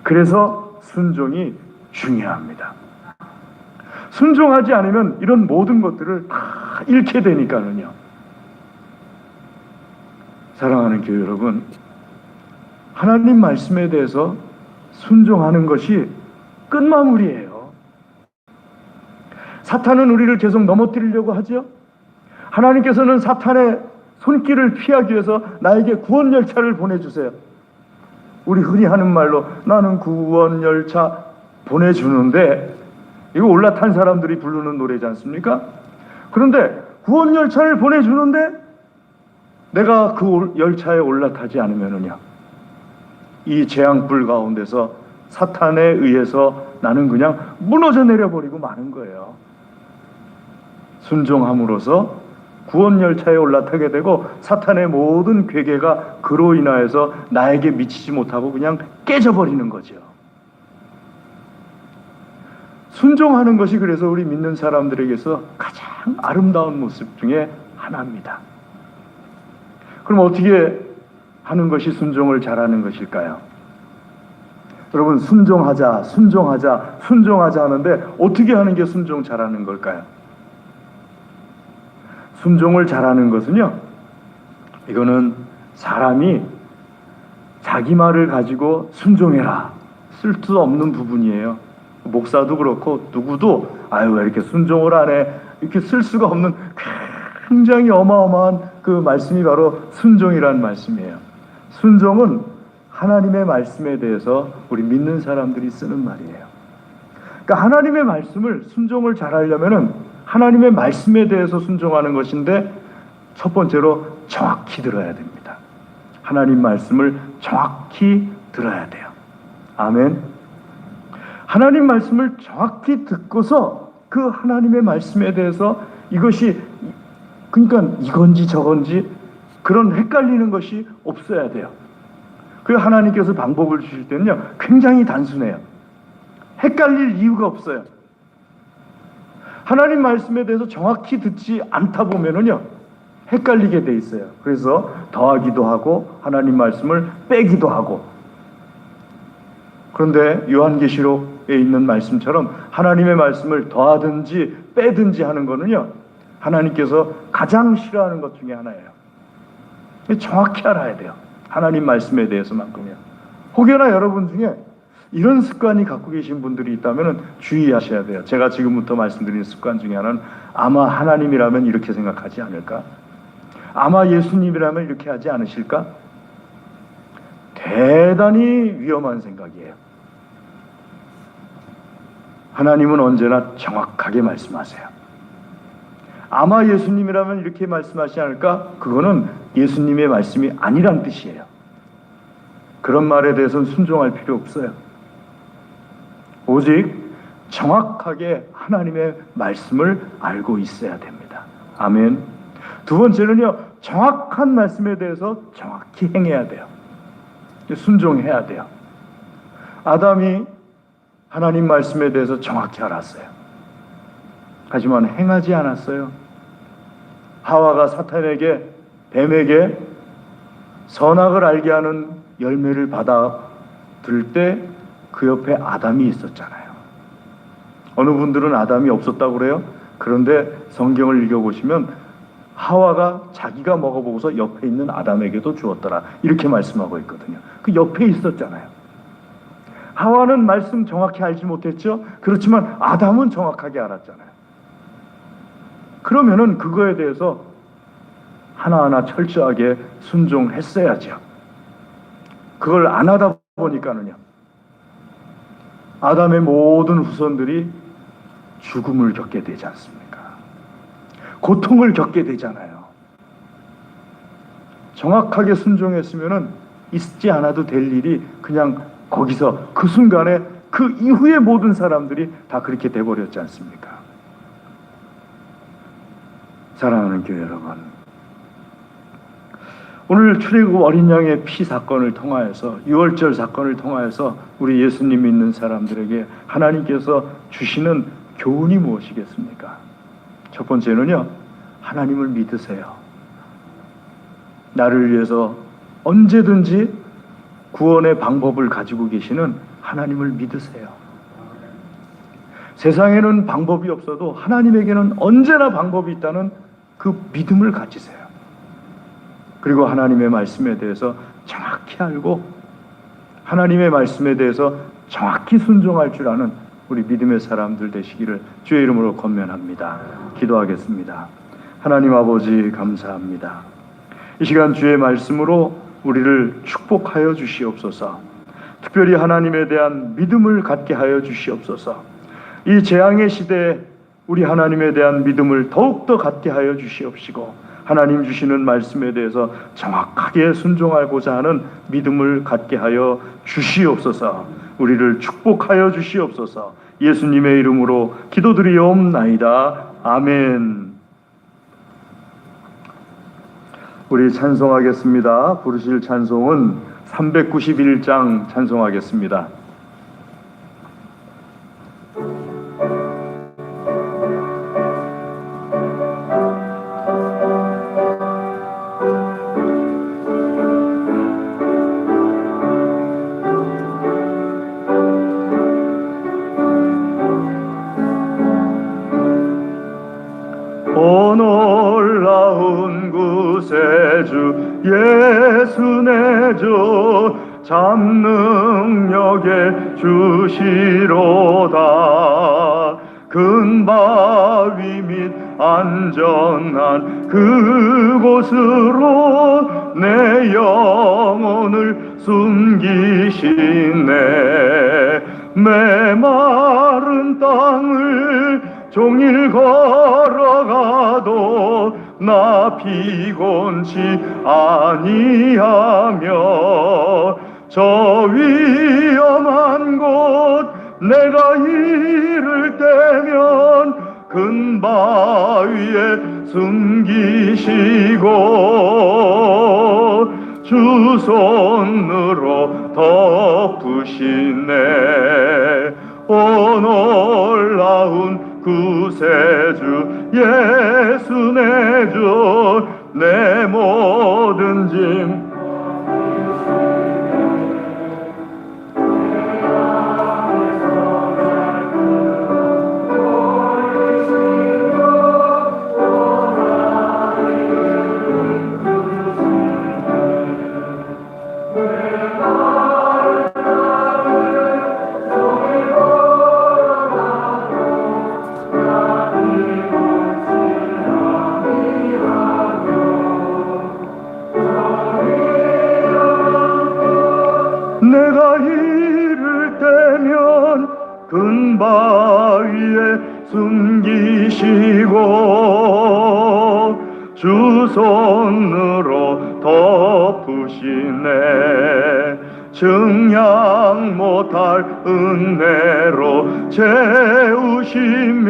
그래서 순종이 중요합니다. 순종하지 않으면 이런 모든 것들을 다 잃게 되니까는요. 사랑하는 교회 여러분, 하나님 말씀에 대해서 순종하는 것이 끝마무리예요. 사탄은 우리를 계속 넘어뜨리려고 하죠. 하나님께서는 사탄의 손길을 피하기 위해서 나에게 구원 열차를 보내주세요. 우리 흔히 하는 말로 나는 구원 열차 보내주는데, 이거 올라탄 사람들이 부르는 노래지 않습니까? 그런데 구원 열차를 보내주는데 내가 그 열차에 올라타지 않으면은요, 이 재앙불 가운데서 사탄에 의해서 나는 그냥 무너져 내려버리고 마는 거예요. 순종함으로써 구원 열차에 올라타게 되고 사탄의 모든 괴계가 그로 인하여서 나에게 미치지 못하고 그냥 깨져버리는 거죠. 순종하는 것이 그래서 우리 믿는 사람들에게서 가장 아름다운 모습 중에 하나입니다. 그럼 어떻게 하는 것이 순종을 잘하는 것일까요? 여러분, 순종하자 하는데 어떻게 하는 게 순종 잘하는 걸까요? 순종을 잘하는 것은요, 이거는 사람이 자기 말을 가지고 순종해라 쓸 수 없는 부분이에요. 목사도 그렇고 누구도 아유 왜 이렇게 순종을 안 해, 이렇게 쓸 수가 없는 굉장히 어마어마한 그 말씀이 바로 순종이라는 말씀이에요. 순종은 하나님의 말씀에 대해서 우리 믿는 사람들이 쓰는 말이에요. 그러니까 하나님의 말씀을 순종을 잘하려면은 하나님의 말씀에 대해서 순종하는 것인데, 첫 번째로 정확히 들어야 됩니다. 하나님 말씀을 정확히 들어야 돼요. 아멘. 하나님 말씀을 정확히 듣고서 그 하나님의 말씀에 대해서 이것이 그러니까 이건지 저건지 그런 헷갈리는 것이 없어야 돼요. 그 하나님께서 방법을 주실 때는요, 굉장히 단순해요. 헷갈릴 이유가 없어요. 하나님 말씀에 대해서 정확히 듣지 않다 보면은요, 헷갈리게 돼 있어요. 그래서 더하기도 하고 하나님 말씀을 빼기도 하고. 그런데 요한계시록에 있는 말씀처럼 하나님의 말씀을 더하든지 빼든지 하는 거는요, 하나님께서 가장 싫어하는 것 중에 하나예요. 정확히 알아야 돼요. 하나님 말씀에 대해서만큼요. 혹여나 여러분 중에 이런 습관이 갖고 계신 분들이 있다면 주의하셔야 돼요. 제가 지금부터 말씀드리는 습관 중에 하나는 아마 하나님이라면 이렇게 생각하지 않을까? 아마 예수님이라면 이렇게 하지 않으실까? 대단히 위험한 생각이에요. 하나님은 언제나 정확하게 말씀하세요. 아마 예수님이라면 이렇게 말씀하시지 않을까? 그거는 예수님의 말씀이 아니란 뜻이에요. 그런 말에 대해서는 순종할 필요 없어요. 오직 정확하게 하나님의 말씀을 알고 있어야 됩니다. 아멘. 두 번째는요, 정확한 말씀에 대해서 정확히 행해야 돼요. 순종해야 돼요. 아담이 하나님 말씀에 대해서 정확히 알았어요. 하지만 행하지 않았어요. 하와가 사탄에게, 뱀에게 선악을 알게 하는 열매를 받아 들 때 그 옆에 아담이 있었잖아요. 어느 분들은 아담이 없었다고 그래요. 그런데 성경을 읽어보시면 하와가 자기가 먹어보고서 옆에 있는 아담에게도 주었더라, 이렇게 말씀하고 있거든요. 그 옆에 있었잖아요. 하와는 말씀 정확히 알지 못했죠. 그렇지만 아담은 정확하게 알았잖아요. 그러면은 그거에 대해서 하나하나 철저하게 순종했어야죠. 그걸 안 하다 보니까는요, 아담의 모든 후손들이 죽음을 겪게 되지 않습니까? 고통을 겪게 되잖아요. 정확하게 순종했으면은 있지 않아도 될 일이 그냥 거기서 그 순간에 그 이후의 모든 사람들이 다 그렇게 돼버렸지 않습니까? 사랑하는 교회 여러분, 오늘 출애굽 어린 양의 피 사건을 통하여서, 유월절 사건을 통하여서 우리 예수님 믿는 사람들에게 하나님께서 주시는 교훈이 무엇이겠습니까? 첫 번째는요, 하나님을 믿으세요. 나를 위해서 언제든지 구원의 방법을 가지고 계시는 하나님을 믿으세요. 세상에는 방법이 없어도 하나님에게는 언제나 방법이 있다는 그 믿음을 가지세요. 그리고 하나님의 말씀에 대해서 정확히 알고 하나님의 말씀에 대해서 정확히 순종할 줄 아는 우리 믿음의 사람들 되시기를 주의 이름으로 권면합니다. 기도하겠습니다. 하나님 아버지 감사합니다. 이 시간 주의 말씀으로 우리를 축복하여 주시옵소서. 특별히 하나님에 대한 믿음을 갖게 하여 주시옵소서. 이 재앙의 시대에 우리 하나님에 대한 믿음을 더욱더 갖게 하여 주시옵시고, 하나님 주시는 말씀에 대해서 정확하게 순종하고자 하는 믿음을 갖게 하여 주시옵소서. 우리를 축복하여 주시옵소서. 예수님의 이름으로 기도드리옵나이다. 아멘. 우리 찬송하겠습니다. 부르실 찬송은 391장 찬송하겠습니다. 오 놀라운 구세주 예수 내 주 참 능력의 주시로다. 큰 바위 및 안전한 그곳으로 내 영혼을 숨기시네. 메마른 땅을 종일 걸어가도 나 피곤치 아니하며 저 위험한 곳 내가 이를 때면 큰 바위에 숨기시고 주 손으로 덮으시네. 오 놀라운 구세주 예수 내 주 내 모든 짐 내가 이를 때면 큰 바위에 숨기시고 주 손으로 덮으시네. 증량 못할 은혜로 채우시며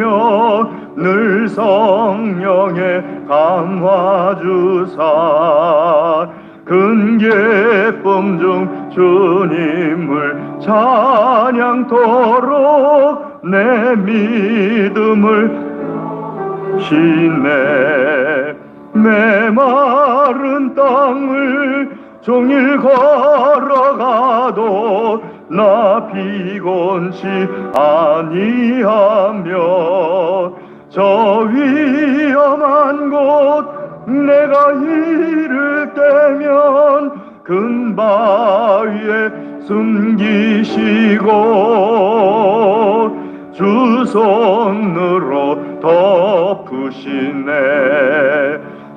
늘 성령의 감화 주사 큰 기쁨 중 주님을 찬양토록 내 믿음을 시네. 메마른 땅을 종일 걸어가도 나 피곤치 아니하며 저 위험한 곳 내가 이를 때면 큰 바위에 숨기시고 주 손으로 덮으시네.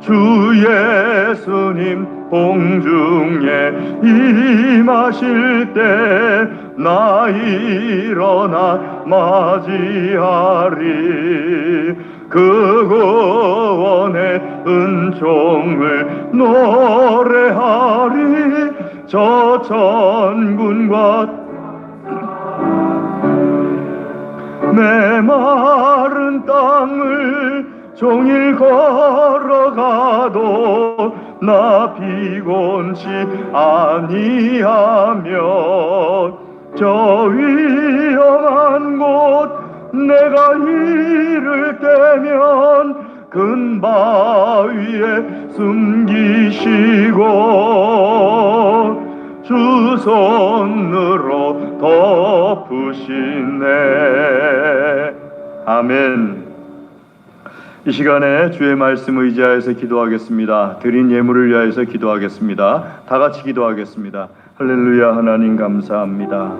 주 예수님 공중에 임하실 때 나 일어나 맞이하리. 그 구원의 은총을 노래하리. 저 천군과 메마른 땅을 종일 걸어가도 나 피곤치 아니하며 저 위험한 곳 내가 이를 때면 큰 바위에 숨기시고 주 손으로 덮으시네. 아멘. 이 시간에 주의 말씀 의지하여서 기도하겠습니다. 드린 예물을 위하여서 기도하겠습니다. 다 같이 기도하겠습니다. 할렐루야. 하나님 감사합니다.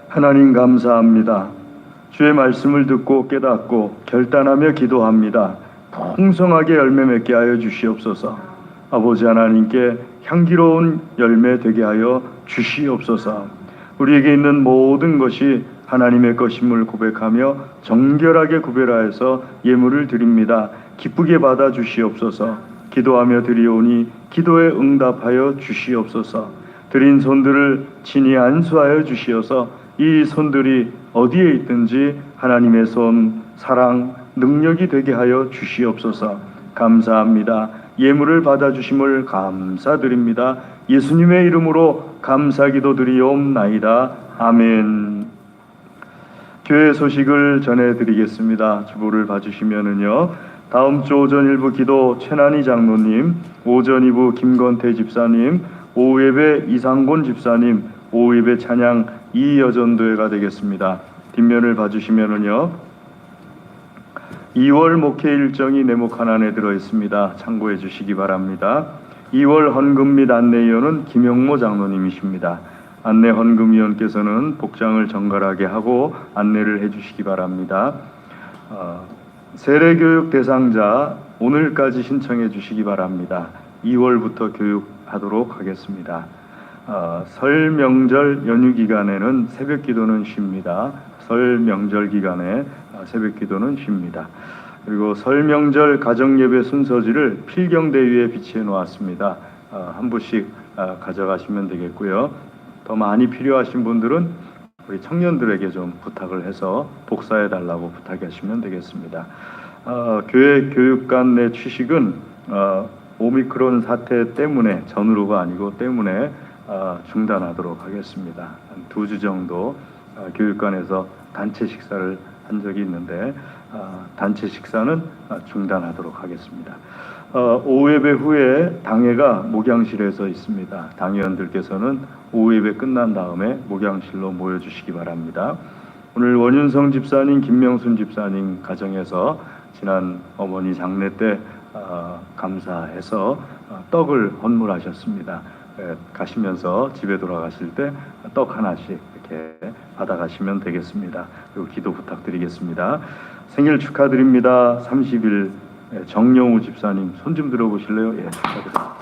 하나님 감사합니다. 주의 말씀을 듣고 깨닫고 결단하며 기도합니다. 풍성하게 열매 맺게 하여 주시옵소서. 아버지 하나님께 향기로운 열매 되게 하여 주시옵소서. 우리에게 있는 모든 것이 하나님의 것임을 고백하며 정결하게 구별하여서 예물을 드립니다. 기쁘게 받아 주시옵소서. 기도하며 드리오니 기도에 응답하여 주시옵소서. 드린 손들을 친히 안수하여 주시어서 이 손들이 어디에 있든지 하나님의 손, 사랑, 능력이 되게 하여 주시옵소서. 감사합니다. 예물을 받아주심을 감사드립니다. 예수님의 이름으로 감사기도 드리옵나이다. 아멘. 교회 소식을 전해드리겠습니다. 주보를 봐주시면은요. 다음 주 오전 1부 기도 최난희 장로님, 오전 2부 김건태 집사님, 오후 예배 이상곤 집사님, 오후 예배 찬양 이여전도회가 되겠습니다. 뒷면을 봐주시면은요. 2월 목회 일정이 네모 칸안에 들어 있습니다. 참고해 주시기 바랍니다. 2월 헌금 및 안내위원은 김영모 장로님이십니다. 안내 헌금위원께서는 복장을 정갈하게 하고 안내를 해 주시기 바랍니다. 세례교육 대상자 오늘까지 신청해 주시기 바랍니다. 2월부터 교육하도록 하겠습니다. 설 명절 연휴 기간에는 새벽 기도는 쉽니다. 설 명절 기간에 새벽 기도는 쉽니다. 그리고 설 명절 가정 예배 순서지를 필경대 위에 비치해 놓았습니다. 한 부씩 가져가시면 되겠고요. 더 많이 필요하신 분들은 우리 청년들에게 좀 부탁을 해서 복사해 달라고 부탁하시면 되겠습니다. 교회 교육관 내 취식은 오미크론 사태 때문에, 전후로가 아니고 때문에 중단하도록 하겠습니다. 한 2주 정도 교육관에서 단체 식사를 한 적이 있는데 단체 식사는 중단하도록 하겠습니다. 오후 예배 후에 당회가 목양실에서 있습니다. 당회원들께서는 오후 예배 끝난 다음에 목양실로 모여주시기 바랍니다. 오늘 원윤성 집사님, 김명순 집사님 가정에서 지난 어머니 장례 때 감사해서 떡을 헌물하셨습니다. 가시면서 집에 돌아가실 때 떡 하나씩 이렇게 받아가시면 되겠습니다. 그리고 기도 부탁드리겠습니다. 생일 축하드립니다. 30일 정영우 집사님 손 좀 들어보실래요? 예, 축하드립니다.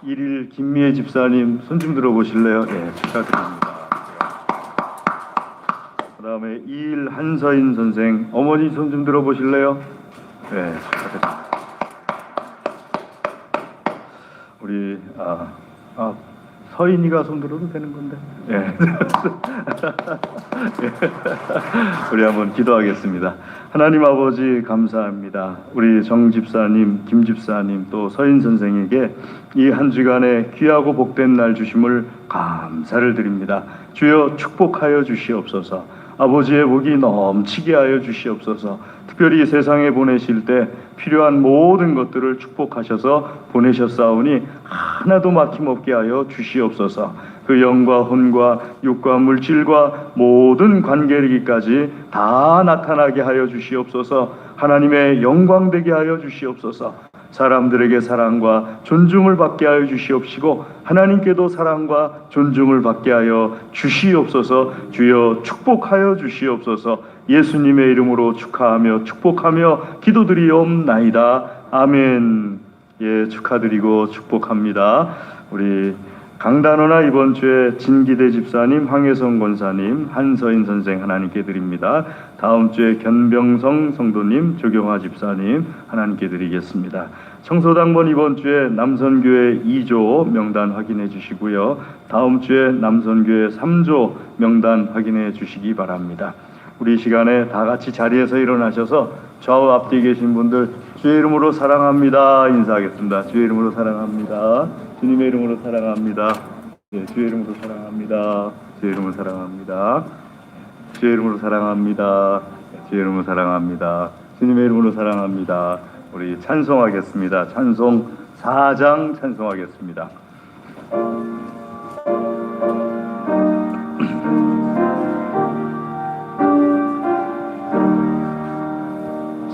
1일 김미애 집사님 손 좀 들어보실래요? 예, 축하드립니다. 그 다음에 2일 한서인 선생 어머니 손 좀 들어보실래요? 예, 축하드립니다. 우리 서인이가 손 들어도 되는 건데. 예. 예. 우리 한번 기도하겠습니다. 하나님 아버지 감사합니다. 우리 정 집사님, 김 집사님 또 서인 선생에게 이 한 주간에 귀하고 복된 날 주심을 감사를 드립니다. 주여 축복하여 주시옵소서. 아버지의 복이 넘치게 하여 주시옵소서. 특별히 세상에 보내실 때 필요한 모든 것들을 축복하셔서 보내셨사오니 하나도 막힘없게 하여 주시옵소서. 그 영과 혼과 육과 물질과 모든 관계이기까지 다 나타나게 하여 주시옵소서. 하나님의 영광 되게 하여 주시옵소서. 사람들에게 사랑과 존중을 받게 하여 주시옵시고 하나님께도 사랑과 존중을 받게 하여 주시옵소서. 주여 축복하여 주시옵소서. 예수님의 이름으로 축하하며 축복하며 기도드리옵나이다. 아멘. 예, 축하드리고 축복합니다. 우리 강단원아 이번 주에 진기대 집사님, 황혜성 권사님, 한서인 선생 하나님께 드립니다. 다음 주에 견병성 성도님, 조경화 집사님 하나님께 드리겠습니다. 청소당번 이번 주에 남선교회 2조 명단 확인해 주시고요. 다음 주에 남선교회 3조 명단 확인해 주시기 바랍니다. 우리 시간에 다 같이 자리에서 일어나셔서 좌우 앞뒤에 계신 분들 주의 이름으로 사랑합니다 인사하겠습니다. 주의 이름으로 사랑합니다. 주님의 이름으로 사랑합니다. 네, 주의 이름으로 사랑합니다. 주의 이름으로 사랑합니다. 주의 이름으로 사랑합니다. 주의 이름으로 사랑합니다. 주님의 이름으로 사랑합니다. 우리 찬송하겠습니다. 찬송 4장 찬송하겠습니다.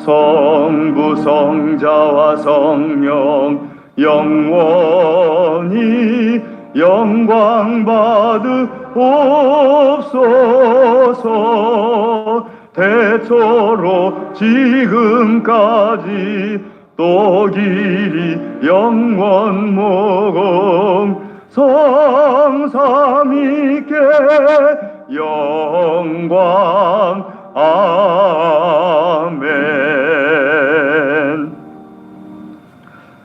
성부 성자와 성령 영원히 영광 받으옵소서. 대초로 지금까지 또 길이 영원 모공 성삼위께 영광 아멘.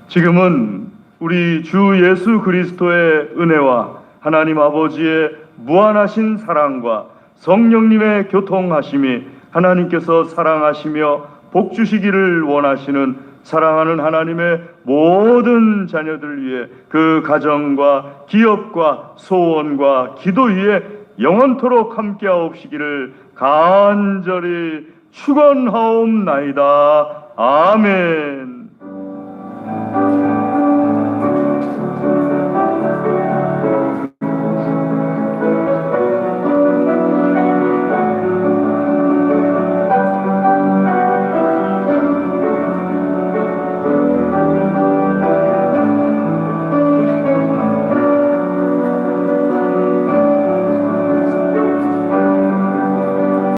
지금은 우리 주 예수 그리스도의 은혜와 하나님 아버지의 무한하신 사랑과 성령님의 교통하심이 하나님께서 사랑하시며 복 주시기를 원하시는 사랑하는 하나님의 모든 자녀들 위해 그 가정과 기업과 소원과 기도 위에 영원토록 함께하옵시기를 간절히 축원하옵나이다. 아멘.